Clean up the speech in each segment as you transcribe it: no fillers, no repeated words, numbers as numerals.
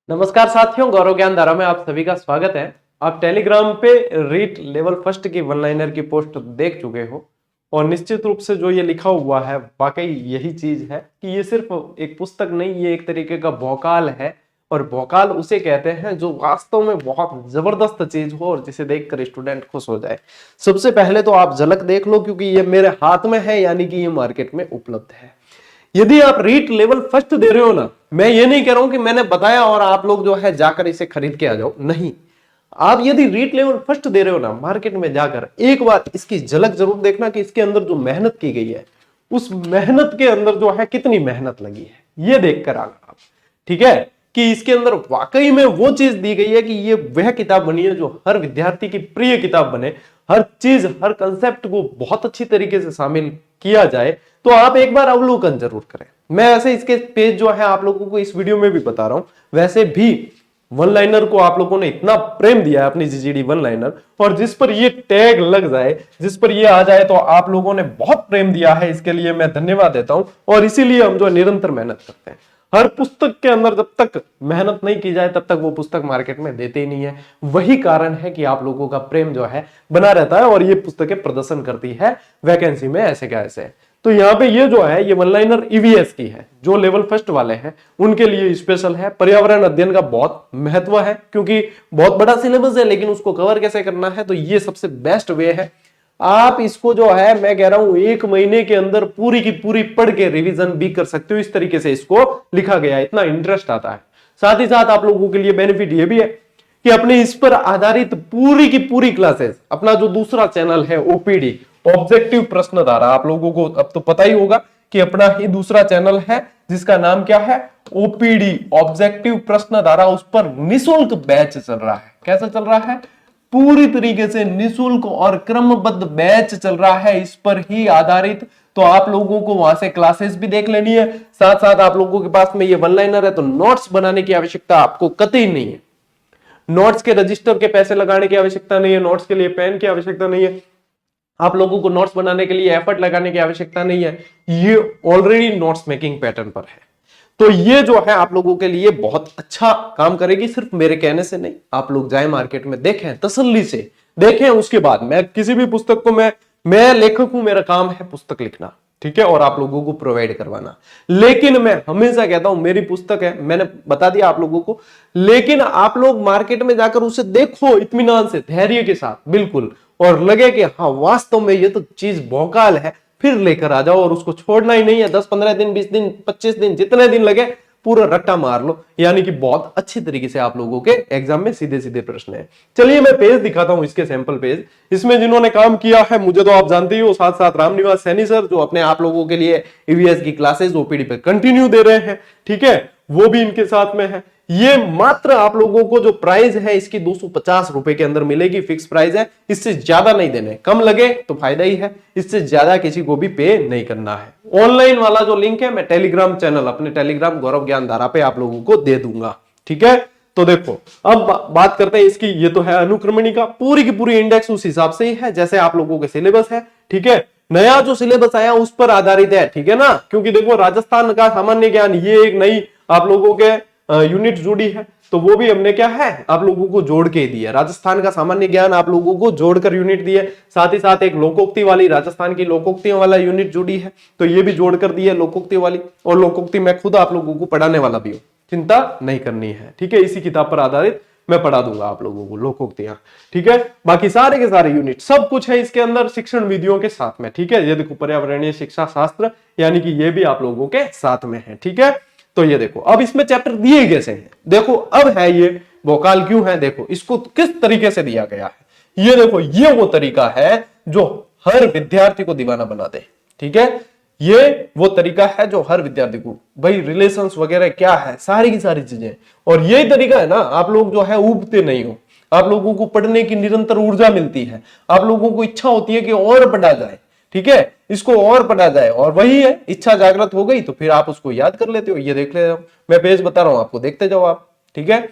नमस्कार साथियों, गौरव ज्ञान धारा में आप सभी का स्वागत है। आप टेलीग्राम पे रीट लेवल फर्स्ट की वन लाइनर की पोस्ट देख चुके हो और निश्चित रूप से जो ये लिखा हुआ है वाकई यही चीज है कि ये सिर्फ एक पुस्तक नहीं, ये एक तरीके का भौकाल है। और भौकाल उसे कहते हैं जो वास्तव में बहुत जबरदस्त चीज हो और जिसे देखकर स्टूडेंट खुश हो जाए। सबसे पहले तो आप झलक देख लो, क्योंकि ये मेरे हाथ में है, यानी कि ये मार्केट में उपलब्ध है। यदि आप रीट लेवल फर्स्ट दे रहे हो ना, मैं ये नहीं कह रहा हूं कि मैंने बताया और आप लोग जो है जाकर इसे खरीद के आ जाओ, नहीं। आप यदि रीट लेवल फर्स्ट दे रहे हो ना, मार्केट में जाकर एक बार इसकी झलक जरूर देखना कि इसके अंदर जो मेहनत की गई है, उस मेहनत के अंदर जो है कितनी मेहनत लगी है, ये देखकर आना आप। ठीक है कि इसके अंदर वाकई में वो चीज दी गई है कि ये वह किताब बनी है जो हर विद्यार्थी की प्रिय किताब बने। हर चीज, हर कंसेप्ट को बहुत अच्छी तरीके से शामिल किया जाए। तो आप एक बार अवलोकन जरूर करें। मैं ऐसे इसके पेज जो है आप लोगों को इस वीडियो में भी बता रहा हूं। वैसे भी वन लाइनर को आप लोगों ने इतना प्रेम दिया है अपनी जीजीडी वन लाइनर, और जिस पर ये टैग लग जाए, जिस पर ये आ जाए, तो आप लोगों ने बहुत प्रेम दिया है। इसके लिए मैं धन्यवाद देता हूं और इसीलिए हम जो निरंतर मेहनत करते हैं। हर पुस्तक के अंदर जब तक मेहनत नहीं की जाए तब तक वो पुस्तक मार्केट में देते ही नहीं है। वही कारण है कि आप लोगों का प्रेम जो है बना रहता है और ये पुस्तकें प्रदर्शन करती है वैकेंसी में ऐसे क्या ऐसे। तो यहाँ पे ये जो है ये वन लाइनर ईवीएस की है, जो लेवल फर्स्ट वाले हैं उनके लिए स्पेशल है। पर्यावरण अध्ययन का बहुत महत्व है क्योंकि बहुत बड़ा सिलेबस है, लेकिन उसको कवर कैसे करना है, तो ये सबसे बेस्ट वे है। आप इसको जो है मैं कह रहा हूं एक महीने के अंदर पूरी की पूरी पढ़ के रिवीजन भी कर सकते हो। इस तरीके से इसको लिखा गया है, इतना इंटरेस्ट आता है। साथ ही साथ आप लोगों के लिए बेनिफिट ये भी है कि अपने इस पर आधारित पूरी की पूरी क्लासेस, अपना जो दूसरा चैनल है ओपीडी ऑब्जेक्टिव प्रश्न धारा, आप लोगों को अब तो पता ही होगा कि अपना ही दूसरा चैनल है जिसका नाम क्या है, ओपीडी ऑब्जेक्टिव प्रश्न धारा। उस पर निःशुल्क बैच चल रहा है। कैसा चल रहा है? पूरी तरीके से निःशुल्क और क्रमबद्ध बैच चल रहा है इस पर ही आधारित। तो आप लोगों को वहां से क्लासेस भी देख लेनी है। साथ साथ आप लोगों के पास में ये वन लाइनर है तो नोट्स बनाने की आवश्यकता आपको कतई नहीं है। नोट्स के रजिस्टर के पैसे लगाने की आवश्यकता नहीं है, नोट्स के लिए पेन की आवश्यकता नहीं है, आप लोगों को नोट्स बनाने के लिए एफर्ट लगाने की आवश्यकता नहीं है। ये ऑलरेडी नोट्स मेकिंग पैटर्न पर है। तो ये जो है आप लोगों के लिए बहुत अच्छा काम करेगी। सिर्फ मेरे कहने से नहीं, आप लोग जाए मार्केट में देखें, तसल्ली से देखें। उसके बाद मैं किसी भी पुस्तक को मैं लेखक हूं, मेरा काम है पुस्तक लिखना, ठीक है, और आप लोगों को प्रोवाइड करवाना। लेकिन मैं हमेशा कहता हूं मेरी पुस्तक है, मैंने बता दिया आप लोगों को, लेकिन आप लोग मार्केट में जाकर उसे देखो इत्मीनान से, धैर्य के साथ बिल्कुल, और लगे कि हाँ वास्तव में ये तो चीज भौकाल है, फिर लेकर आ जाओ। और उसको छोड़ना ही नहीं है। 10-15 दिन, 20 दिन, 25 दिन, जितने दिन लगे पूरा रट्टा मार लो। यानी कि बहुत अच्छी तरीके से आप लोगों के एग्जाम में सीधे सीधे प्रश्न है। चलिए मैं पेज दिखाता हूं, इसके सैंपल पेज। इसमें जिन्होंने काम किया है मुझे तो आप जानते ही हो, साथ साथ रामनिवास सैनी सर जो अपने आप लोगों के लिए ईवीएस की क्लासेस ओपीडी पे कंटिन्यू दे रहे हैं, ठीक है, वो भी इनके साथ में है। ये मात्र आप लोगों को जो प्राइस है इसकी 250 रुपए के अंदर मिलेगी, फिक्स प्राइस है। इससे ज्यादा नहीं देने, कम लगे तो फायदा ही है, इससे ज्यादा किसी को भी पे नहीं करना है। ऑनलाइन वाला जो लिंक है मैं टेलीग्राम चैनल, अपने टेलीग्राम गौरव ज्ञान धारा पे आप लोगों को दे दूंगा, ठीक है। तो देखो अब बात करते हैं इसकी। ये तो है अनुक्रमणी का, पूरी की पूरी इंडेक्स उस हिसाब से ही है जैसे आप लोगों के सिलेबस है, ठीक है। नया जो सिलेबस आया उस पर आधारित है, ठीक है ना, क्योंकि देखो राजस्थान का सामान्य ज्ञान ये एक नई आप लोगों के यूनिट जुड़ी है, तो वो भी हमने क्या है आप लोगों को जोड़ के दिया। राजस्थान का सामान्य ज्ञान आप लोगों को जोड़कर यूनिट दी है। साथ ही साथ एक लोकोक्ति वाली, राजस्थान की लोकोक्तियों वाला यूनिट जुड़ी है, तो ये भी जोड़कर दी है लोकोक्ति वाली। और लोकोक्ति मैं खुद आप लोगों को पढ़ाने वाला भी हूं, चिंता नहीं करनी है, ठीक है। इसी किताब पर आधारित मैं पढ़ा दूंगा आप लोगों को लोकोक्तियां, ठीक है। बाकी सारे के सारे यूनिट सब कुछ है इसके अंदर शिक्षण विधियों के साथ में, ठीक है। ये देखो पर्यावरणीय शिक्षा शास्त्र, यानी कि ये भी आप लोगों के साथ में है, ठीक है। तो ये देखो अब इसमें चैप्टर दिए कैसे हैं, देखो अब है ये भौकाल क्यों है, देखो इसको किस तरीके से दिया गया है। ये देखो ये वो तरीका है जो हर विद्यार्थी को दीवाना बना दे, ठीक है। ये वो तरीका है जो हर विद्यार्थी को, भाई रिलेशंस वगैरह क्या है, सारी की सारी चीजें, और यही तरीका है ना, आप लोग जो है उबते नहीं हो, आप लोगों को पढ़ने की निरंतर ऊर्जा मिलती है, आप लोगों को इच्छा होती है कि और पढ़ा जाए, ठीक है, इसको और पढ़ा जाए, और वही है इच्छा जागृत हो गई तो फिर आप उसको याद कर लेते हो। ये देख ले, मैं पेज बता रहा हूं आपको, देखते जाओ आप, ठीक है।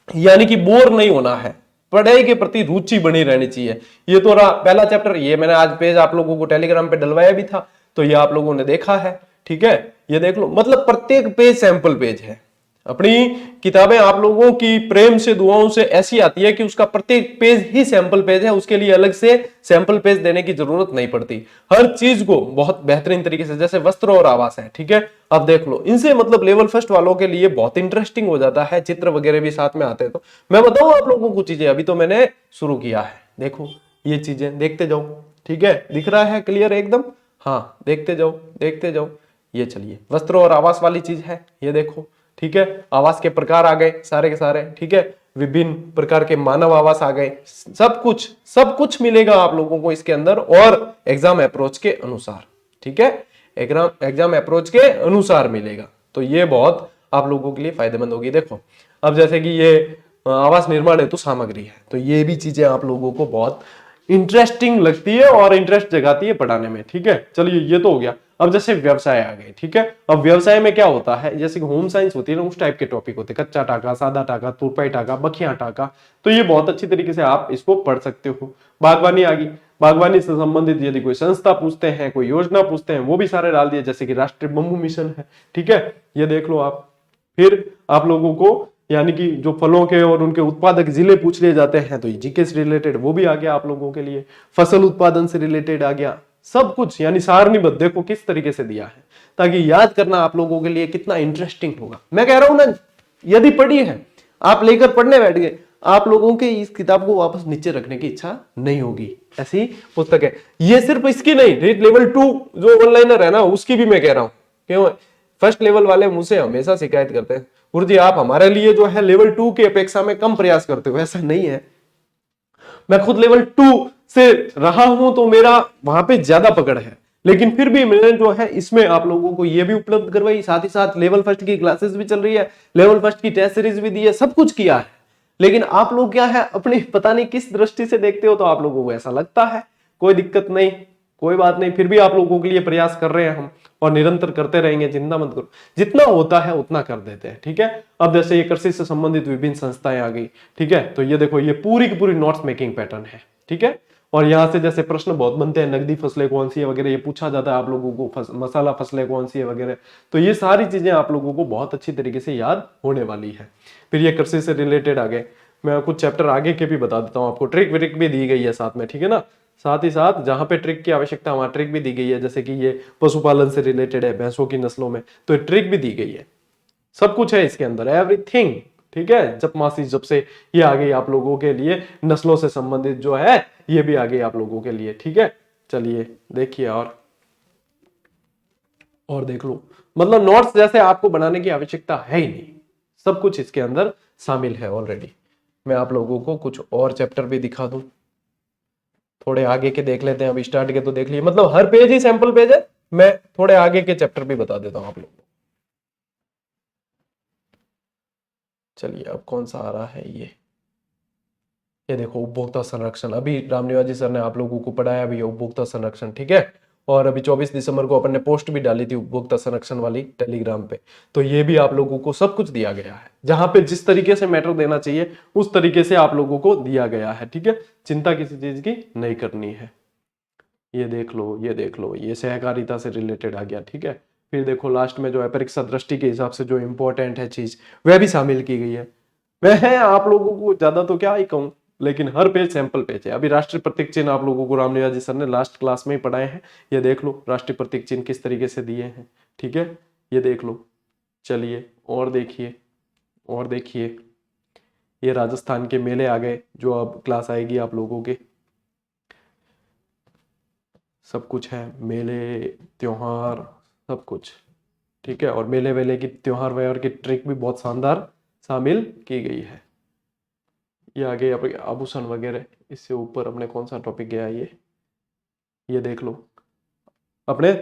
यानी कि बोर नहीं होना है, पढ़ाई के प्रति रुचि बनी रहनी चाहिए। ये तो रहा पहला चैप्टर, ये मैंने आज पेज आप लोगों को टेलीग्राम पे डलवाया भी था, तो ये आप लोगों ने देखा है, ठीक है। ये देख लो, मतलब प्रत्येक पेज सैंपल पेज है। अपनी किताबें आप लोगों की प्रेम से दुआओं से ऐसी आती है कि उसका प्रत्येक पेज ही सैंपल पेज है, उसके लिए अलग से सैंपल पेज देने की जरूरत नहीं पड़ती। हर चीज को बहुत बेहतरीन तरीके से, जैसे वस्त्र और आवास है, ठीक है, अब देख लो, इनसे मतलब लेवल फर्स्ट वालों के लिए बहुत इंटरेस्टिंग हो जाता है, चित्र वगैरह भी साथ में आते हैं। तो मैं बताऊं आप लोगों को चीजें, अभी तो मैंने शुरू किया है, देखो ये चीजें देखते जाओ, ठीक है, दिख रहा है क्लियर एकदम, हाँ देखते जाओ देखते जाओ। ये चलिए वस्त्र और आवास वाली चीज है, ये देखो, ठीक है, आवास के प्रकार आ गए सारे के सारे, ठीक है, विभिन्न प्रकार के मानव आवास आ गए, सब कुछ मिलेगा आप लोगों को इसके अंदर, और एग्जाम अप्रोच के अनुसार, ठीक है, एग्जाम अप्रोच के अनुसार मिलेगा। तो ये बहुत आप लोगों के लिए फायदेमंद होगी। देखो अब जैसे कि ये आवास निर्माण हेतु सामग्री है, तो ये भी चीजें आप लोगों को बहुत इंटरेस्टिंग लगती है और इंटरेस्ट जगाती है पढ़ाने में, ठीक है। चलिए ये तो हो गया। अब जैसे व्यवसाय आ गए, ठीक है, अब व्यवसाय में क्या होता है, जैसे कि होम साइंस होती है ना, उस टाइप के टॉपिक होते हैं, कच्चा टाका, सादा टाका, तुरपाई टाका, बखिया टाका, तो ये बहुत अच्छी तरीके से आप इसको पढ़ सकते हो। बागवानी आ गई, बागवानी से संबंधित यदि कोई संस्था पूछते हैं, कोई योजना पूछते हैं, वो भी सारे डाल दिए, जैसे कि राष्ट्रीय बंबू मिशन है, ठीक है, ये देख लो आप। फिर आप लोगों को यानी कि जो फलों के और उनके उत्पादक जिले पूछ लिए जाते हैं, तो जीके से रिलेटेड वो भी आ गया आप लोगों के लिए, फसल उत्पादन से रिलेटेड आ गया, सब कुछ यानी सारणीबद्ध देखो किस तरीके से दिया है, ताकि याद करना आप लोगों के लिए कितना इंटरेस्टिंग होगा। मैं कह रहा हूं ना, यदि पढ़ी है, आप लेकर पढ़ने बैठ गए, आप लोगों के इस किताब को वापस नीचे रखने की इच्छा नहीं होगी, ऐसी पुस्तक है ये। सिर्फ इसकी नहीं, रीट लेवल 2 जो ऑनलाइनर है ना, उसकी भी मैं कह रहा हूं। क्यों? फर्स्ट लेवल वाले मुझसे हमेशा शिकायत करते हैं, गुरुजी आप हमारे लिए जो है लेवल 2 की अपेक्षा में कम प्रयास करते हो। ऐसा नहीं है, मैं खुद लेवल 2 से रहा हूं तो मेरा वहां पे ज्यादा पकड़ है, लेकिन फिर भी मैंने जो है इसमें आप लोगों को ये भी उपलब्ध करवाई, साथ ही साथ लेवल फर्स्ट की क्लासेस भी चल रही है, लेवल फर्स्ट की टेस्ट सीरीज भी दी है, सब कुछ किया है। लेकिन आप लोग क्या है अपनी पता नहीं किस दृष्टि से देखते हो, तो आप लोगों को ऐसा लगता है। कोई दिक्कत नहीं, कोई बात नहीं, फिर भी आप लोगों के लिए प्रयास कर रहे हैं हम, और निरंतर करते रहेंगे, चिंता मत करो, जितना होता है उतना कर देते हैं, ठीक है। अब जैसे ये कृषि से संबंधित विभिन्न संस्थाएं आ गई, ठीक है, तो ये देखो ये पूरी की पूरी नोट्स मेकिंग पैटर्न है, ठीक है। और यहां से जैसे प्रश्न बहुत बनते हैं, नकदी फसलें कौन सी है वगैरह, ये पूछा जाता है आप लोगों को, मसाला फसलें कौन सी है वगैरह, तो ये सारी चीजें आप लोगों को बहुत अच्छी तरीके से याद होने वाली है। फिर ये कृषि से रिलेटेड आ गए, मैं कुछ चैप्टर आगे के भी बता देता हूँ आपको, ट्रिक विरिक भी दी गई है साथ में, ठीक है ना। साथ ही साथ जहां पे ट्रिक की आवश्यकता वहां ट्रिक भी दी गई है, जैसे कि ये पशुपालन से रिलेटेड है, भैंसों की नस्लों में, तो ट्रिक भी दी गई है, सब कुछ है इसके अंदर, एवरीथिंग, ठीक है। जब मासी जब से ये आ गई आप लोगों के लिए, नस्लों से संबंधित जो है ये भी आ गई आप लोगों के लिए, ठीक है। चलिए देखिए और देख लो, मतलब नोट्स जैसे आपको बनाने की आवश्यकता है ही नहीं, सब कुछ इसके अंदर शामिल है ऑलरेडी। मैं आप लोगों को कुछ और चैप्टर भी दिखा दूं, थोड़े आगे के देख लेते हैं, अभी स्टार्ट के तो देख लिए, मतलब हर पेज ही सैंपल पेज है, मैं थोड़े आगे के चैप्टर भी बता देता हूं आप लोगों को। चलिए अब कौन सा आ रहा है, ये देखो उपभोक्ता संरक्षण, अभी रामनिवाजी सर ने आप लोगों को पढ़ाया भी है उपभोक्ता संरक्षण, ठीक है। और अभी 24 दिसंबर को अपन ने पोस्ट भी डाली थी उपभोक्ता संरक्षण वाली टेलीग्राम पे, तो ये भी आप लोगों को सब कुछ दिया गया है, जहां पे जिस तरीके से मैटर देना चाहिए उस तरीके से आप लोगों को दिया गया है, ठीक है। चिंता किसी चीज की नहीं करनी है। ये देख लो, ये देख लो, ये सहकारिता से रिलेटेड आ गया, ठीक है। फिर देखो लास्ट में जो है परीक्षा दृष्टि के हिसाब से जो इंपॉर्टेंट है चीज, वह भी शामिल की गई है। मैं आप लोगों को ज्यादा तो क्या ही कहूं, लेकिन हर पेज सैंपल पेज है। अभी राष्ट्रीय प्रतीक चिन्ह आप लोगों को रामनिवाजी सर ने लास्ट क्लास में ही पढ़ाए हैं, ये देख लो राष्ट्रीय प्रतीक चिन्ह किस तरीके से दिए हैं, ठीक है, ये देख लो। चलिए और देखिए, और देखिए, ये राजस्थान के मेले आ गए, जो अब क्लास आएगी आप लोगों के, सब कुछ है, मेले त्योहार सब कुछ, ठीक है। और मेले वेले की त्योहार व्योहार की ट्रिक भी बहुत शानदार शामिल की गई है। ये आगे अपने आभूषण वगैरह, इससे ऊपर अपने कौन सा टॉपिक गया, ये देख लो, अपने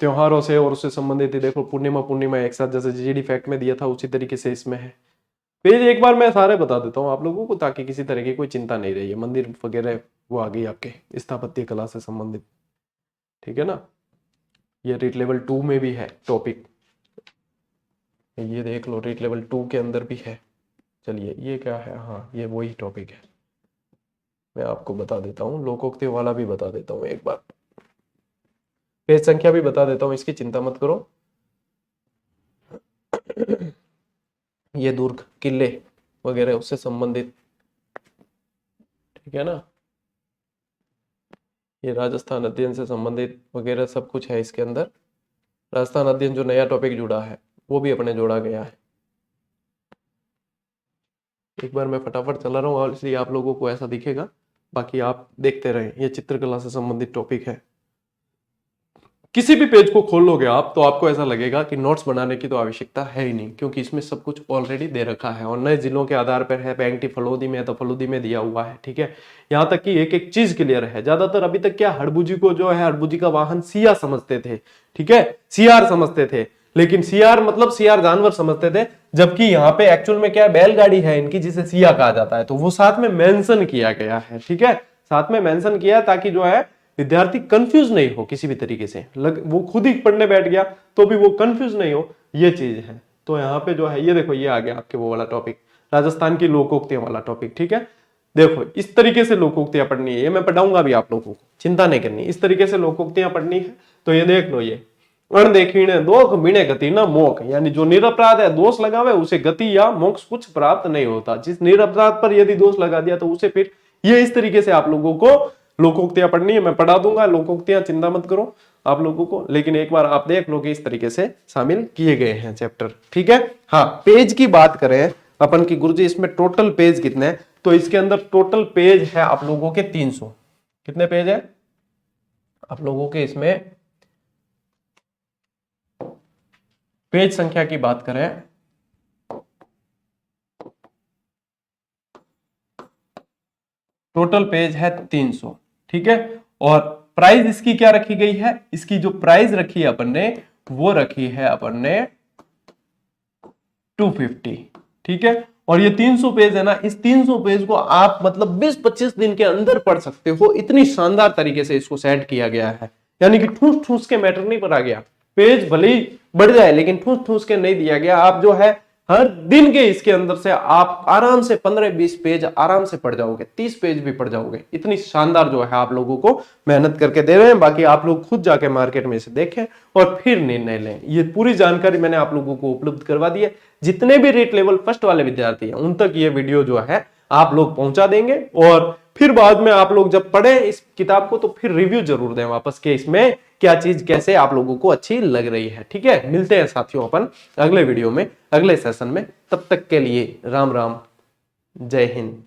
त्योहारों से और उससे संबंधित ही देखो, पूर्णिमा पूर्णिमा एक साथ, जैसे जीडी फैक्ट में दिया था उसी तरीके से इसमें है। पेज एक बार मैं सारे बता देता हूँ आप लोगों को, ताकि किसी तरह की कोई चिंता नहीं रही है। मंदिर वगैरह वो आ गई आपके स्थापत्य कला से संबंधित, ठीक है ना। ये रीट लेवल 2 में भी है टॉपिक, ये देख लो रीट लेवल 2 के अंदर भी है। चलिए ये क्या है, हाँ ये वही टॉपिक है, मैं आपको बता देता हूँ, लोकोक्ति वाला भी बता देता हूँ एक बार, पेज संख्या भी बता देता हूँ इसकी, चिंता मत करो। ये दुर्ग किले वगैरह उससे संबंधित, ठीक है ना। ये राजस्थान अध्ययन से संबंधित वगैरह सब कुछ है इसके अंदर। राजस्थान अध्ययन जो नया टॉपिक जुड़ा है वो भी अपने जोड़ा गया है। एक बार मैं फटाफट चला रहा हूँ और इसलिए आप लोगों को ऐसा दिखेगा, बाकी आप देखते रहें। ये चित्रकला से संबंधित टॉपिक है। किसी भी पेज को खोल लोगे आप तो आपको ऐसा लगेगा कि नोट्स बनाने की तो आवश्यकता है ही नहीं, क्योंकि इसमें सब कुछ ऑलरेडी दे रखा है और नए जिलों के आधार पर है। पैंगटी फलोदी में तो फलोदी में दिया हुआ है, ठीक है। यहाँ तक कि एक एक चीज क्लियर है। ज्यादातर अभी तक क्या हड़बुजी को जो है हड़बुजी का वाहन सिया समझते थे, ठीक है, सियार समझते थे, लेकिन सियार मतलब सियार जानवर समझते थे, जबकि यहाँ पे एक्चुअल में क्या है, बैलगाड़ी है इनकी जिसे सिया कहा जाता है। तो वो साथ में मेंशन किया गया है, ठीक है, साथ में मेंशन किया ताकि जो है विद्यार्थी कंफ्यूज नहीं हो किसी भी तरीके से। वो खुद ही पढ़ने बैठ गया तो भी वो कंफ्यूज नहीं हो, ये चीज है। तो यहाँ पे जो है ये देखो, ये आ गया आपके वो वाला टॉपिक, राजस्थान की लोकोक्तियां वाला टॉपिक, ठीक है। देखो इस तरीके से लोकोक्तियां पढ़नी है, ये मैं पढ़ाऊंगा भी आप लोगों को, चिंता नहीं करनी। इस तरीके से लोकोक्तियां पढ़नी है। तो ये देख लो, ये अणदेखीणे दोख बिने गति न मोक, यानी जो निरपराध है दोष लगावे उसे गति या मोक्ष कुछ प्राप्त नहीं होता। जिस निरपराध पर यदि दोष लगा दिया तो उसे फिर, ये इस तरीके से आप लोगों को लोकोक्तियां पढ़नी है। मैं पढ़ा दूंगा लोकोक्तियां, चिंता मत करो आप लोगों को, लेकिन एक बार आप देख लो कि इस तरीके से शामिल किए गए हैं चैप्टर, ठीक है। हाँ, पेज की बात करें अपन की गुरुजी, इसमें टोटल पेज कितने हैं, तो इसके अंदर टोटल पेज है आप लोगों के 300। कितने पेज है आप लोगों के इसमें? पेज संख्या की बात करें टोटल पेज है 300, ठीक है। और प्राइस इसकी क्या रखी गई है, इसकी जो प्राइस रखी है अपन ने वो रखी है अपन ने 250, ठीक है। और ये 300 पेज है ना, इस 300 पेज को आप मतलब 20-25 दिन के अंदर पढ़ सकते हो। इतनी शानदार तरीके से इसको सेट किया गया है, यानी कि ठूस ठूस के मैटर नहीं पढ़ा गया। पेज भले ही बढ़ जाए लेकिन ठूस ठूस के नहीं दिया गया। आप जो है हर दिन के इसके अंदर से आप आराम से 15-20 पेज आराम से पढ़ जाओगे, 30 पेज भी पढ़ जाओगे। इतनी शानदार जो है आप लोगों को मेहनत करके दे रहे हैं। बाकी आप लोग खुद जाके मार्केट में से देखें और फिर निर्णय लें। ये पूरी जानकारी मैंने आप लोगों को उपलब्ध करवा दी है। जितने भी रेट लेवल फर्स्ट वाले विद्यार्थी हैं उन तक ये वीडियो जो है आप लोग पहुंचा देंगे, और फिर बाद में आप लोग जब पढ़े इस किताब को तो फिर रिव्यू जरूर दें वापस के इसमें क्या चीज कैसे आप लोगों को अच्छी लग रही है, ठीक है। मिलते हैं साथियों अपन अगले वीडियो में, अगले सेशन में। तब तक के लिए राम राम, जय हिंद।